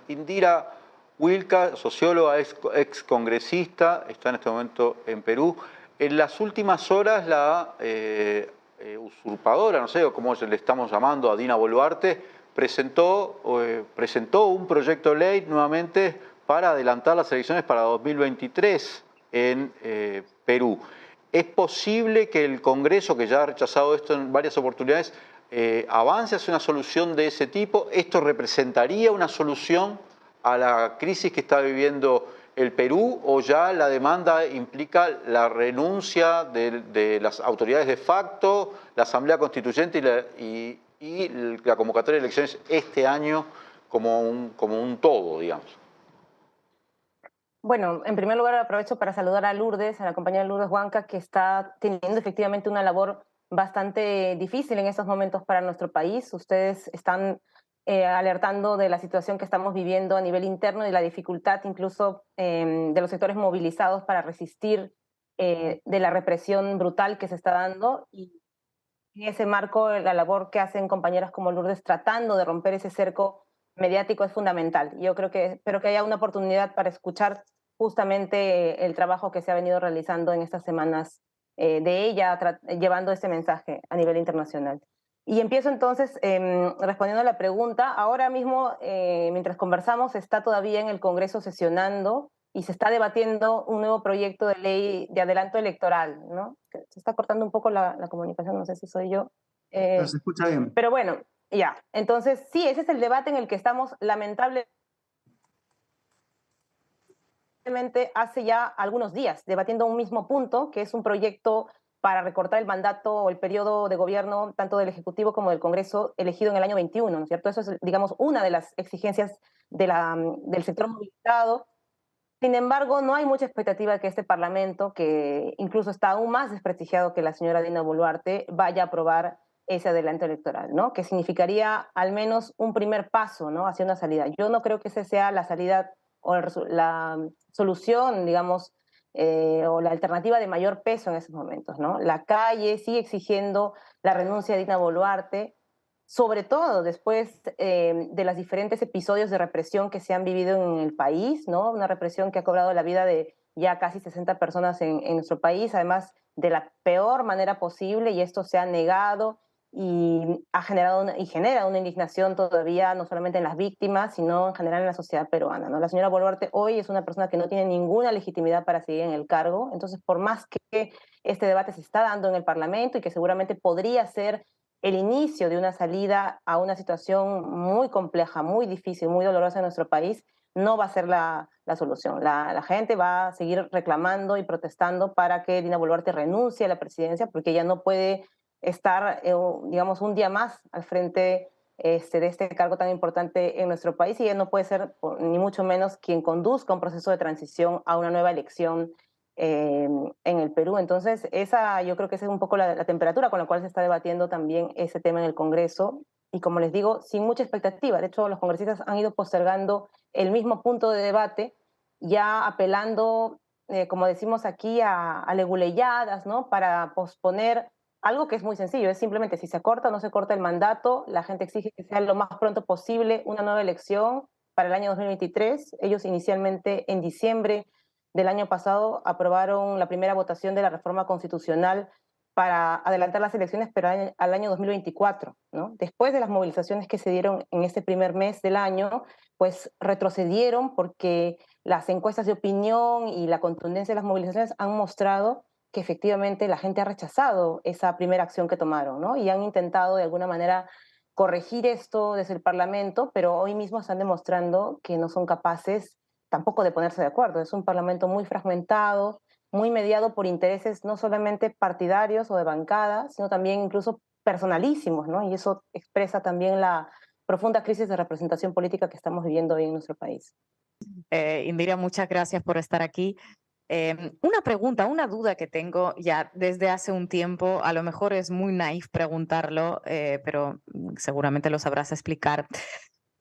Indira Wilca, socióloga, ex congresista, está en este momento en Perú. En las últimas horas la usurpadora, no sé cómo le estamos llamando, a Dina Boluarte, presentó un proyecto de ley nuevamente para adelantar las elecciones para 2023 en Perú. ¿Es posible que el Congreso, que ya ha rechazado esto en varias oportunidades, avance hacia una solución de ese tipo? ¿Esto representaría una solución a la crisis que está viviendo el Perú, o ya la demanda implica la renuncia de las autoridades de facto, la Asamblea Constituyente y la convocatoria de elecciones este año como un todo, digamos? Bueno, en primer lugar aprovecho para saludar a Lourdes, a la compañera Lourdes Huanca, que está teniendo efectivamente una labor bastante difícil en estos momentos para nuestro país. Ustedes están alertando de la situación que estamos viviendo a nivel interno y la dificultad incluso de los sectores movilizados para resistir de la represión brutal que se está dando. Y en ese marco, la labor que hacen compañeras como Lourdes tratando de romper ese cerco mediático es fundamental. Yo creo que espero que haya una oportunidad para escuchar justamente el trabajo que se ha venido realizando en estas semanas de ella, llevando este mensaje a nivel internacional. Y empiezo entonces respondiendo a la pregunta. Ahora mismo, mientras conversamos, está todavía en el Congreso sesionando y se está debatiendo un nuevo proyecto de ley de adelanto electoral, ¿no? Se está cortando un poco la comunicación, no sé si soy yo. Pero se escucha bien. Pero bueno, ya. Entonces, sí, ese es el debate en el que estamos, lamentablemente, hace ya algunos días, debatiendo un mismo punto, que es un proyecto para recortar el mandato o el periodo de gobierno tanto del Ejecutivo como del Congreso elegido en el año 21, ¿no es cierto? Eso es, digamos, una de las exigencias del sector movilizado. Sin embargo, no hay mucha expectativa de que este Parlamento, que incluso está aún más desprestigiado que la señora Dina Boluarte, vaya a aprobar ese adelanto electoral, ¿no? Que significaría al menos un primer paso, ¿no? Hacia una salida. Yo no creo que esa sea la salida o la solución, digamos, o la alternativa de mayor peso en estos momentos, ¿no? La calle sigue exigiendo la renuncia de Dina Boluarte, sobre todo después de los diferentes episodios de represión que se han vivido en el país, ¿no? Una represión que ha cobrado la vida de ya casi 60 personas en nuestro país, además de la peor manera posible, y esto se ha negado y ha generado y genera una indignación todavía no solamente en las víctimas, sino en general en la sociedad peruana, ¿no? La señora Boluarte hoy es una persona que no tiene ninguna legitimidad para seguir en el cargo, entonces por más que este debate se está dando en el Parlamento y que seguramente podría ser el inicio de una salida a una situación muy compleja, muy difícil, muy dolorosa en nuestro país, no va a ser la solución. La gente va a seguir reclamando y protestando para que Dina Boluarte renuncie a la presidencia, porque ella no puede estar, digamos, un día más al frente de este cargo tan importante en nuestro país, y ella no puede ser, ni mucho menos, quien conduzca un proceso de transición a una nueva elección en el Perú. Entonces, yo creo que esa es un poco la temperatura con la cual se está debatiendo también ese tema en el Congreso. Y como les digo, sin mucha expectativa. De hecho, los congresistas han ido postergando el mismo punto de debate, ya apelando, como decimos aquí, a leguleyadas, ¿no? Para posponer algo que es muy sencillo. Es simplemente si se corta o no se corta el mandato, la gente exige que sea lo más pronto posible una nueva elección para el año 2023. Ellos inicialmente en diciembre del año pasado aprobaron la primera votación de la reforma constitucional para adelantar las elecciones, pero al año 2024, ¿no? Después de las movilizaciones que se dieron en este primer mes del año, pues retrocedieron porque las encuestas de opinión y la contundencia de las movilizaciones han mostrado que efectivamente la gente ha rechazado esa primera acción que tomaron, ¿no? Y han intentado de alguna manera corregir esto desde el Parlamento, pero hoy mismo están demostrando que no son capaces tampoco de ponerse de acuerdo. Es un Parlamento muy fragmentado, muy mediado por intereses no solamente partidarios o de bancada, sino también incluso personalísimos, ¿no? Y eso expresa también la profunda crisis de representación política que estamos viviendo hoy en nuestro país. Indira, muchas gracias por estar aquí. Una pregunta, una duda que tengo ya desde hace un tiempo, a lo mejor es muy naif preguntarlo, pero seguramente lo sabrás explicar.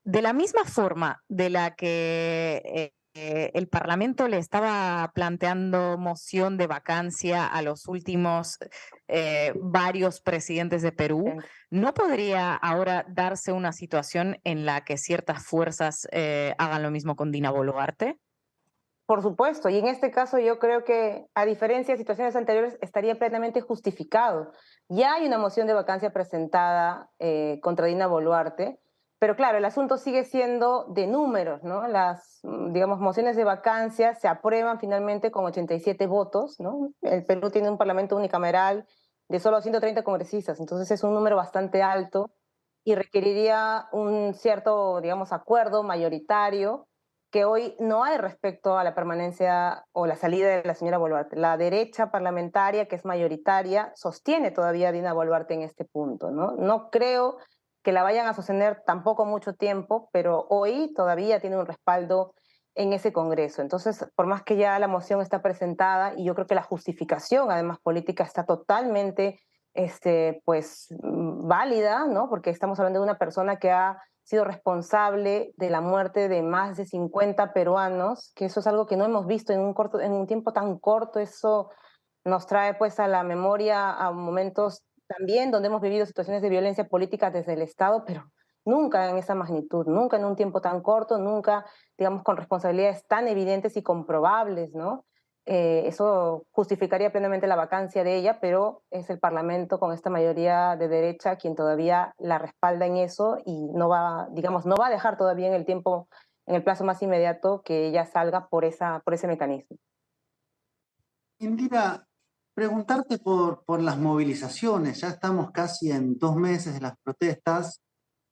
De la misma forma de la que el Parlamento le estaba planteando moción de vacancia a los últimos varios presidentes de Perú. ¿No podría ahora darse una situación en la que ciertas fuerzas hagan lo mismo con Dina Boluarte? Por supuesto, y en este caso yo creo que, a diferencia de situaciones anteriores, estaría plenamente justificado. Ya hay una moción de vacancia presentada contra Dina Boluarte, pero claro, el asunto sigue siendo de números, ¿no? Las, digamos, mociones de vacancia se aprueban finalmente con 87 votos, ¿no? El Perú tiene un parlamento unicameral de solo 130 congresistas, entonces es un número bastante alto y requeriría un cierto, digamos, acuerdo mayoritario que hoy no hay respecto a la permanencia o la salida de la señora Boluarte. La derecha parlamentaria, que es mayoritaria, sostiene todavía a Dina Boluarte en este punto, ¿no? No creo que la vayan a sostener tampoco mucho tiempo, pero hoy todavía tiene un respaldo en ese Congreso. Entonces, por más que ya la moción está presentada, y yo creo que la justificación, además política, está totalmente pues, válida, ¿no? Porque estamos hablando de una persona que ha sido responsable de la muerte de más de 50 peruanos, que eso es algo que no hemos visto en un tiempo tan corto. Eso nos trae pues a la memoria a momentos también donde hemos vivido situaciones de violencia política desde el Estado, pero nunca en esa magnitud, nunca en un tiempo tan corto, nunca, digamos, con responsabilidades tan evidentes y comprobables, ¿no? Eso justificaría plenamente la vacancia de ella, pero es el Parlamento con esta mayoría de derecha quien todavía la respalda en eso y no va, digamos, no va a dejar todavía en el tiempo, en el plazo más inmediato, que ella salga por ese mecanismo. Indira, preguntarte por las movilizaciones. Ya estamos casi en 2 meses de las protestas.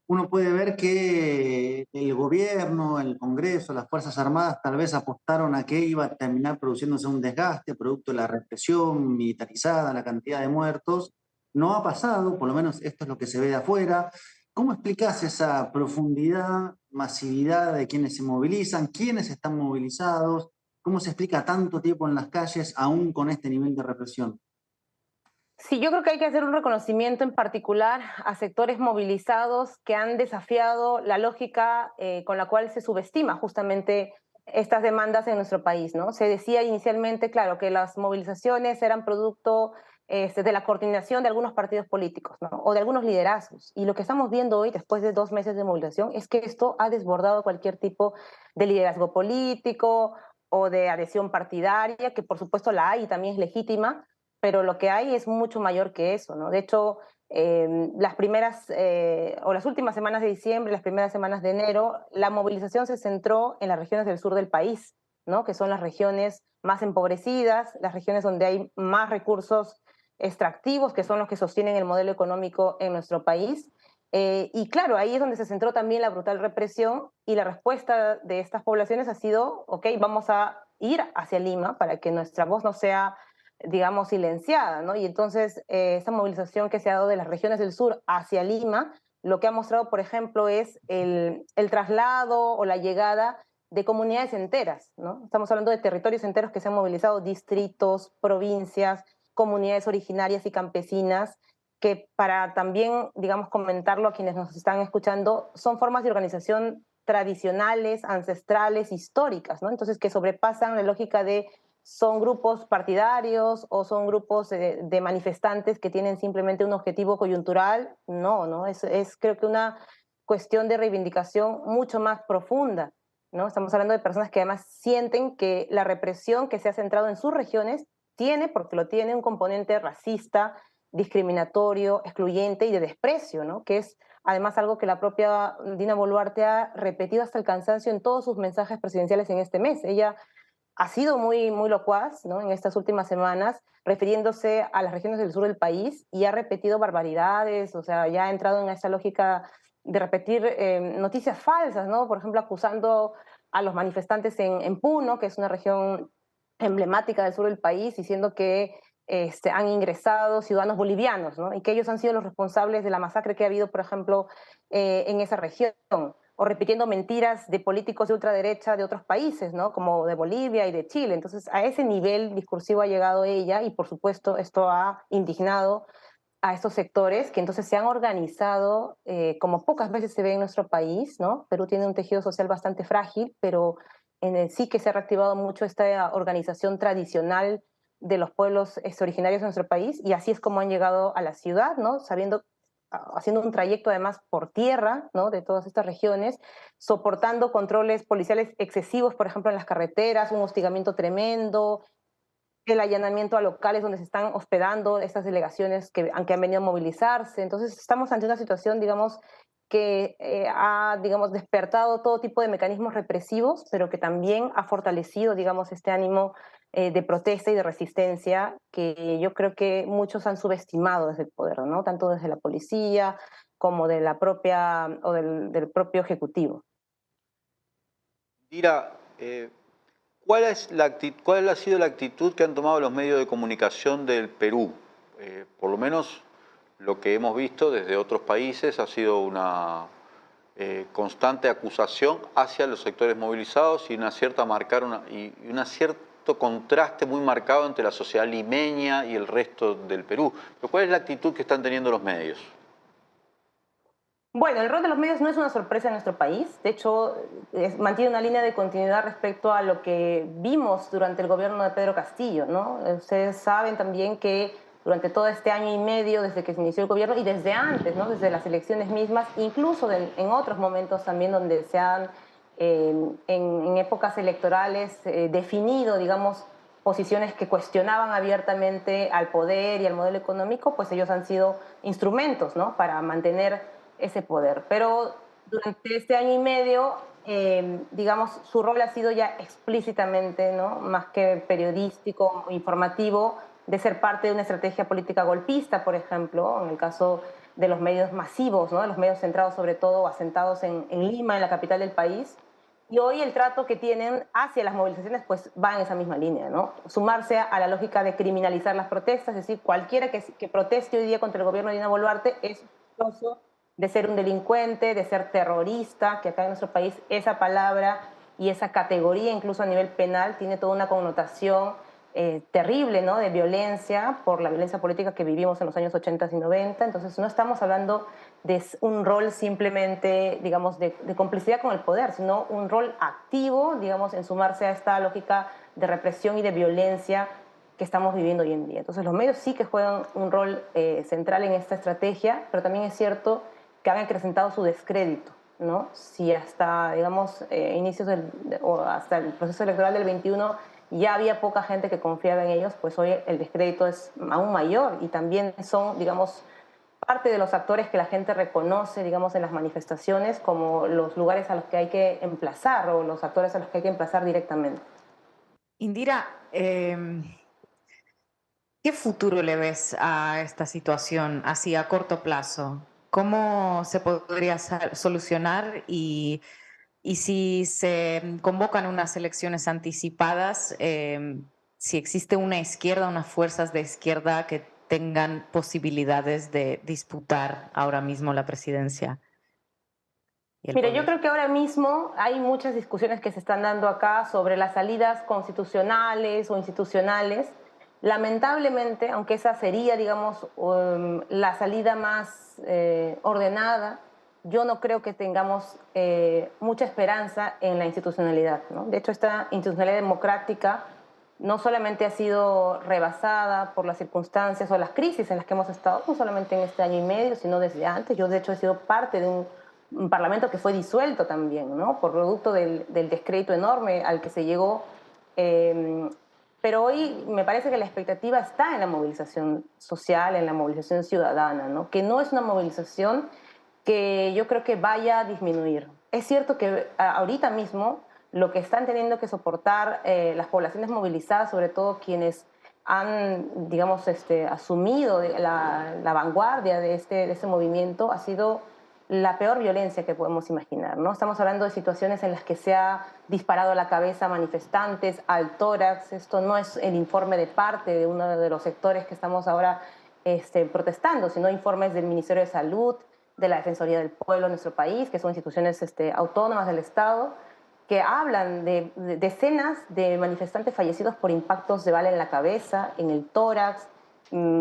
Uno puede ver que el gobierno, el Congreso, las Fuerzas Armadas tal vez apostaron a que iba a terminar produciéndose un desgaste producto de la represión militarizada, la cantidad de muertos. No ha pasado, por lo menos esto es lo que se ve de afuera. ¿Cómo explicás esa profundidad, masividad de quienes se movilizan, quiénes están movilizados? ¿Cómo se explica tanto tiempo en las calles aún con este nivel de represión? Sí, yo creo que hay que hacer un reconocimiento en particular a sectores movilizados que han desafiado la lógica con la cual se subestima justamente estas demandas en nuestro país, ¿no? Se decía inicialmente, claro, que las movilizaciones eran producto de la coordinación de algunos partidos políticos, ¿no? O de algunos liderazgos. Y lo que estamos viendo hoy, después de 2 meses de movilización, es que esto ha desbordado cualquier tipo de liderazgo político o de adhesión partidaria, que por supuesto la hay y también es legítima, pero lo que hay es mucho mayor que eso, ¿no? De hecho, las primeras o las últimas semanas de diciembre, las primeras semanas de enero, la movilización se centró en las regiones del sur del país, ¿no? Que son las regiones más empobrecidas, las regiones donde hay más recursos extractivos, que son los que sostienen el modelo económico en nuestro país. Y claro, ahí es donde se centró también la brutal represión y la respuesta de estas poblaciones ha sido, ok, vamos a ir hacia Lima para que nuestra voz no sea, digamos, silenciada, ¿no? Y entonces esa movilización que se ha dado de las regiones del sur hacia Lima, lo que ha mostrado, por ejemplo, es el traslado o la llegada de comunidades enteras, ¿no? Estamos hablando de territorios enteros que se han movilizado, distritos, provincias, comunidades originarias y campesinas, que para también, digamos, comentarlo a quienes nos están escuchando, son formas de organización tradicionales, ancestrales, históricas, ¿no? Entonces, que sobrepasan la lógica de son grupos partidarios o son grupos de manifestantes que tienen simplemente un objetivo coyuntural. No, ¿no? Es creo que una cuestión de reivindicación mucho más profunda, ¿no? Estamos hablando de personas que además sienten que la represión que se ha centrado en sus regiones tiene, porque lo tiene, un componente racista, discriminatorio, excluyente y de desprecio, ¿no? Que es además algo que la propia Dina Boluarte ha repetido hasta el cansancio en todos sus mensajes presidenciales en este mes. Ella ha sido muy, muy locuaz, ¿no? En estas últimas semanas, refiriéndose a las regiones del sur del país y ha repetido barbaridades, o sea, ya ha entrado en esa lógica de repetir noticias falsas, ¿no? Por ejemplo, acusando a los manifestantes en Puno, que es una región emblemática del sur del país, diciendo que han ingresado ciudadanos bolivianos, ¿no? Y que ellos han sido los responsables de la masacre que ha habido, por ejemplo, en esa región, o repitiendo mentiras de políticos de ultraderecha de otros países, ¿no? Como de Bolivia y de Chile. Entonces, a ese nivel discursivo ha llegado ella y, por supuesto, esto ha indignado a estos sectores que entonces se han organizado como pocas veces se ve en nuestro país, ¿no? Perú tiene un tejido social bastante frágil, pero en el sí que se ha reactivado mucho esta organización tradicional de los pueblos originarios de nuestro país, y así es como han llegado a la ciudad, ¿no? Haciendo un trayecto además por tierra, ¿no? De todas estas regiones, soportando controles policiales excesivos, por ejemplo, en las carreteras, un hostigamiento tremendo, el allanamiento a locales donde se están hospedando estas delegaciones que han venido a movilizarse. Entonces estamos ante una situación, digamos, que ha, digamos, despertado todo tipo de mecanismos represivos, pero que también ha fortalecido, digamos, este ánimo de protesta y de resistencia que yo creo que muchos han subestimado desde el poder, ¿no? Tanto desde la policía como de la propia, o del propio ejecutivo. Indira, ¿cuál ha sido la actitud que han tomado los medios de comunicación del Perú? Por lo menos lo que hemos visto desde otros países ha sido una constante acusación hacia los sectores movilizados y un cierto contraste muy marcado entre la sociedad limeña y el resto del Perú. Pero ¿cuál es la actitud que están teniendo los medios? Bueno, el rol de los medios no es una sorpresa en nuestro país. De hecho, mantiene una línea de continuidad respecto a lo que vimos durante el gobierno de Pedro Castillo, ¿no? Ustedes saben también que durante todo este año y medio, desde que se inició el gobierno y desde antes, ¿no? Desde las elecciones mismas, incluso en otros momentos también donde se han, en épocas electorales, definido, digamos, posiciones que cuestionaban abiertamente al poder y al modelo económico, pues ellos han sido instrumentos, ¿no? Para mantener ese poder. Pero durante este año y medio, digamos, su rol ha sido ya explícitamente, ¿no? Más que periodístico, informativo, de ser parte de una estrategia política golpista, por ejemplo, en el caso de los medios masivos, ¿no? De los medios centrados sobre todo, asentados en Lima, en la capital del país. Y hoy el trato que tienen hacia las movilizaciones pues va en esa misma línea, ¿no? Sumarse a la lógica de criminalizar las protestas, es decir, cualquiera que proteste hoy día contra el gobierno de Dina Boluarte es sospechoso de ser un delincuente, de ser terrorista, que acá en nuestro país esa palabra y esa categoría, incluso a nivel penal, tiene toda una connotación terrible, ¿no? De violencia, por la violencia política que vivimos en los años 80 y 90. Entonces no estamos hablando de un rol simplemente, digamos, de complicidad con el poder, sino un rol activo, digamos, en sumarse a esta lógica de represión y de violencia que estamos viviendo hoy en día. Entonces los medios sí que juegan un rol central en esta estrategia, pero también es cierto que han acrecentado su descrédito, ¿no? Si hasta, digamos, o hasta el proceso electoral del 21 ya había poca gente que confiaba en ellos, pues hoy el descrédito es aún mayor y también son, digamos, parte de los actores que la gente reconoce, digamos, en las manifestaciones como los lugares a los que hay que emplazar o los actores a los que hay que emplazar directamente. Indira, ¿qué futuro le ves a esta situación así a corto plazo? ¿Cómo se podría solucionar y si se convocan unas elecciones anticipadas, si existe una izquierda, unas fuerzas de izquierda que tengan posibilidades de disputar ahora mismo la presidencia? Mira, yo creo que ahora mismo hay muchas discusiones que se están dando acá sobre las salidas constitucionales o institucionales. Lamentablemente, aunque esa sería, digamos, la salida más ordenada, yo no creo que tengamos mucha esperanza en la institucionalidad, ¿no? De hecho, esta institucionalidad democrática no solamente ha sido rebasada por las circunstancias o las crisis en las que hemos estado, no solamente en este año y medio, sino desde antes. Yo, de hecho, he sido parte de un parlamento que fue disuelto también, ¿no? Por producto del descrédito enorme al que se llegó. Pero hoy me parece que la expectativa está en la movilización social, en la movilización ciudadana, ¿no? Que no es una movilización que yo creo que vaya a disminuir. Es cierto que ahorita mismo lo que están teniendo que soportar las poblaciones movilizadas, sobre todo quienes han, digamos, asumido la vanguardia de este movimiento, ha sido la peor violencia que podemos imaginar, ¿no? Estamos hablando de situaciones en las que se ha disparado a la cabeza a manifestantes, al tórax. Esto no es el informe de parte de uno de los sectores que estamos ahora protestando, sino informes del Ministerio de Salud, de la Defensoría del Pueblo en nuestro país, que son instituciones autónomas del Estado, que hablan de decenas de manifestantes fallecidos por impactos de bala en la cabeza, en el tórax.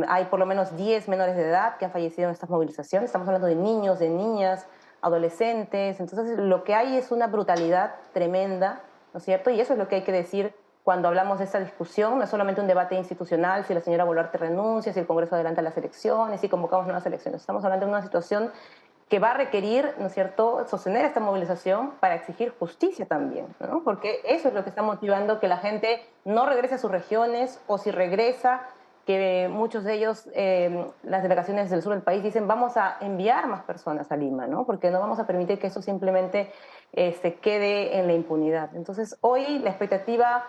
Hay por lo menos 10 menores de edad que han fallecido en estas movilizaciones. Estamos hablando de niños, de niñas, adolescentes. Entonces, lo que hay es una brutalidad tremenda ¿no es cierto? Y eso es lo que hay que decir cuando hablamos de esta discusión. No es solamente un debate institucional, si la señora Boluarte renuncia, si el Congreso adelanta las elecciones, si convocamos nuevas elecciones. Estamos hablando de una situación que va a requerir, ¿no es cierto?, sostener esta movilización para exigir justicia también, ¿no? Porque eso es lo que está motivando que la gente no regrese a sus regiones, o si regresa, que muchos de ellos, las delegaciones del sur del país, dicen vamos a enviar más personas a Lima, ¿no? Porque no vamos a permitir que eso simplemente se quede en la impunidad. Entonces, hoy la expectativa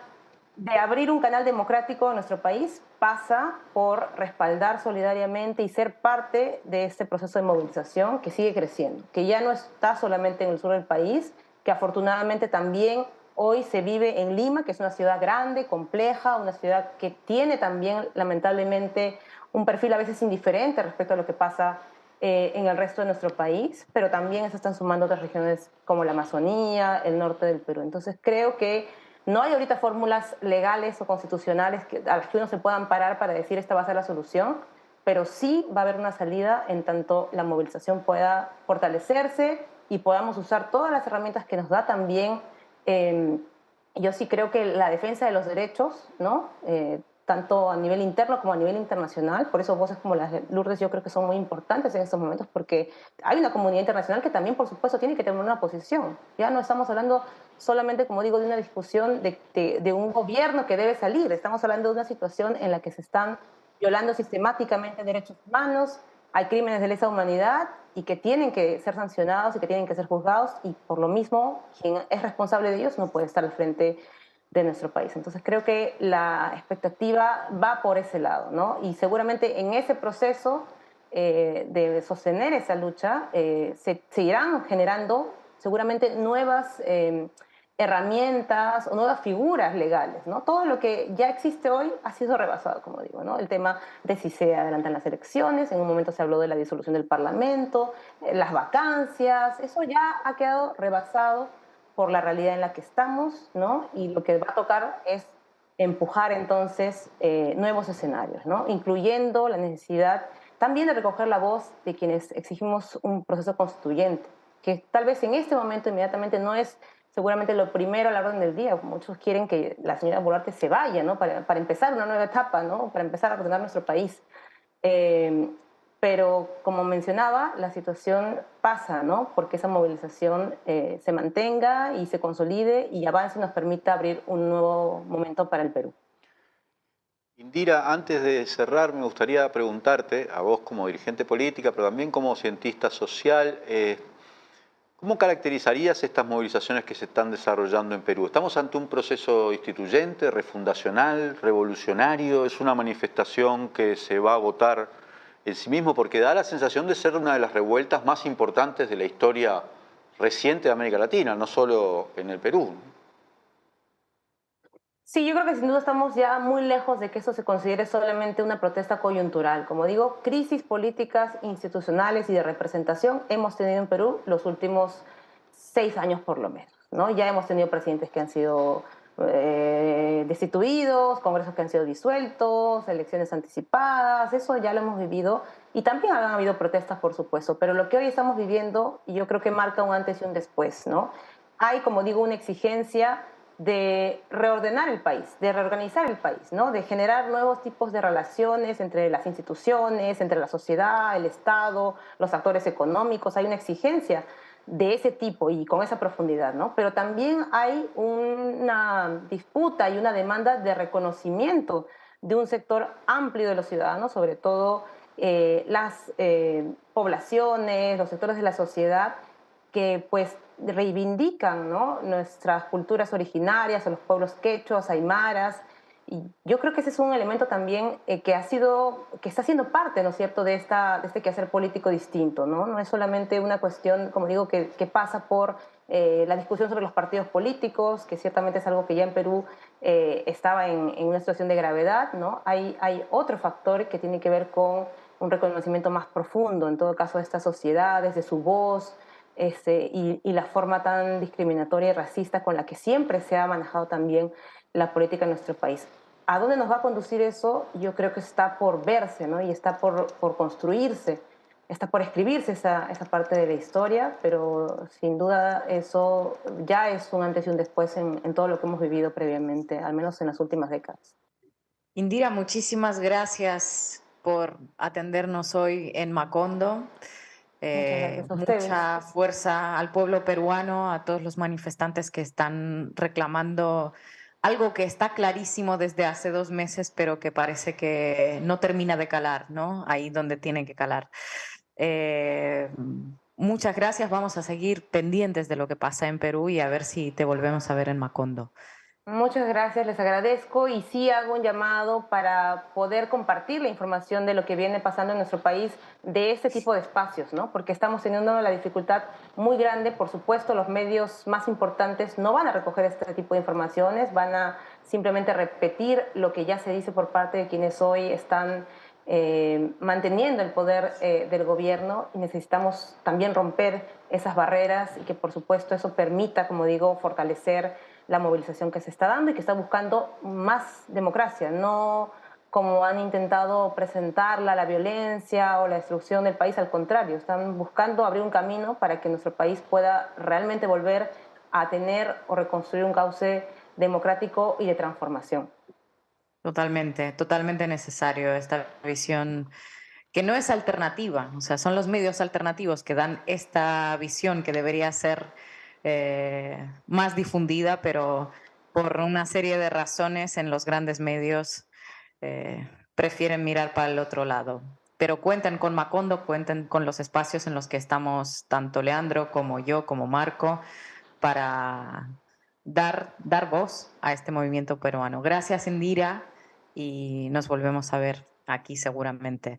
de abrir un canal democrático en nuestro país pasa por respaldar solidariamente y ser parte de este proceso de movilización que sigue creciendo, que ya no está solamente en el sur del país, que afortunadamente también hoy se vive en Lima, que es una ciudad grande, compleja, una ciudad que tiene también lamentablemente un perfil a veces indiferente respecto a lo que pasa en el resto de nuestro país, pero también se están sumando otras regiones como la Amazonía, el norte del Perú. Entonces creo que no hay ahorita fórmulas legales o constitucionales a las que uno se pueda amparar para decir esta va a ser la solución, pero sí va a haber una salida en tanto la movilización pueda fortalecerse y podamos usar todas las herramientas que nos da también. Yo sí creo que la defensa de los derechos, ¿no? Tanto a nivel interno como a nivel internacional, por eso voces como las de Lourdes yo creo que son muy importantes en estos momentos, porque hay una comunidad internacional que también, por supuesto, tiene que tener una posición. Ya no estamos hablando solamente, como digo, de una discusión de un gobierno que debe salir, estamos hablando de una situación en la que se están violando sistemáticamente derechos humanos, hay crímenes de lesa humanidad y que tienen que ser sancionados y que tienen que ser juzgados, y por lo mismo quien es responsable de ellos no puede estar al frente de nuestro país. Entonces creo que la expectativa va por ese lado, ¿no? Y seguramente en ese proceso de sostener esa lucha se irán generando seguramente nuevas herramientas o nuevas figuras legales, ¿no? Todo lo que ya existe hoy ha sido rebasado, como digo, ¿no? El tema de si se adelantan las elecciones, en un momento se habló de la disolución del Parlamento, las vacancias, eso ya ha quedado rebasado por la realidad en la que estamos, ¿no? Y lo que va a tocar es empujar entonces nuevos escenarios, ¿no? Incluyendo la necesidad también de recoger la voz de quienes exigimos un proceso constituyente, que tal vez en este momento inmediatamente no es seguramente lo primero a la orden del día. Muchos quieren que la señora Boluarte se vaya, ¿no? Para empezar una nueva etapa, ¿no? Para empezar a ordenar nuestro país. Pero como mencionaba, la situación pasa, ¿no? Porque esa movilización se mantenga y se consolide y avance y nos permita abrir un nuevo momento para el Perú. Indira, antes de cerrar, me gustaría preguntarte, a vos como dirigente política, pero también como cientista social, ¿cómo caracterizarías estas movilizaciones que se están desarrollando en Perú? ¿Estamos ante un proceso instituyente, refundacional, revolucionario? ¿Es una manifestación que se va a agotar en sí mismo? Porque da la sensación de ser una de las revueltas más importantes de la historia reciente de América Latina, no solo en el Perú. Sí, yo creo que sin duda estamos ya muy lejos de que eso se considere solamente una protesta coyuntural. Como digo, crisis políticas, institucionales y de representación hemos tenido en Perú los últimos 6 años por lo menos, ¿no? Ya hemos tenido presidentes que han sido destituidos, congresos que han sido disueltos, elecciones anticipadas, eso ya lo hemos vivido, y también han habido protestas, por supuesto, pero lo que hoy estamos viviendo, y yo creo que marca un antes y un después, ¿no? Hay, como digo, una exigencia de reordenar el país, de reorganizar el país, ¿no? De generar nuevos tipos de relaciones entre las instituciones, entre la sociedad, el Estado, los actores económicos. Hay una exigencia de ese tipo y con esa profundidad, ¿no? Pero también hay una disputa y una demanda de reconocimiento de un sector amplio de los ciudadanos, sobre todo las poblaciones, los sectores de la sociedad que pues reivindican, ¿no?, nuestras culturas originarias, a los pueblos quechuas, aymaras. Y yo creo que ese es un elemento también que está siendo parte, ¿no es cierto?, de este quehacer político distinto, ¿no? No es solamente una cuestión, como digo, que pasa por la discusión sobre los partidos políticos, que ciertamente es algo que ya en Perú estaba en una situación de gravedad, ¿no? Hay otro factor que tiene que ver con un reconocimiento más profundo, en todo caso, de estas sociedades, de su voz, y la forma tan discriminatoria y racista con la que siempre se ha manejado también la política en nuestro país. ¿A dónde nos va a conducir eso? Yo creo que está por verse, ¿no? Y está por construirse. está por escribirse esa parte de la historia, pero sin duda eso ya es un antes y un después en todo lo que hemos vivido previamente, al menos en las últimas décadas. Indira, muchísimas gracias por atendernos hoy en Macondo. Muchas gracias a ustedes. Mucha fuerza al pueblo peruano, a todos los manifestantes que están reclamando algo que está clarísimo desde hace 2 meses, pero que parece que no termina de calar, ¿no? Ahí donde tiene que calar. Muchas gracias, vamos a seguir pendientes de lo que pasa en Perú y a ver si te volvemos a ver en Macondo. Muchas gracias, les agradezco y sí hago un llamado para poder compartir la información de lo que viene pasando en nuestro país de este tipo de espacios, ¿no? Porque estamos teniendo la dificultad muy grande, por supuesto, los medios más importantes no van a recoger este tipo de informaciones, van a simplemente repetir lo que ya se dice por parte de quienes hoy están manteniendo el poder del gobierno y necesitamos también romper esas barreras y que por supuesto eso permita, como digo, fortalecer la movilización que se está dando y que está buscando más democracia, no como han intentado presentarla, la violencia o la destrucción del país, al contrario, están buscando abrir un camino para que nuestro país pueda realmente volver a tener o reconstruir un cauce democrático y de transformación. Totalmente, totalmente necesario esta visión que no es alternativa, o sea, son los medios alternativos que dan esta visión que debería ser más difundida, pero por una serie de razones en los grandes medios prefieren mirar para el otro lado. Pero cuenten con Macondo, cuenten con los espacios en los que estamos tanto Leandro como yo, como Marco, para dar voz a este movimiento peruano. Gracias, Indira, y nos volvemos a ver aquí seguramente.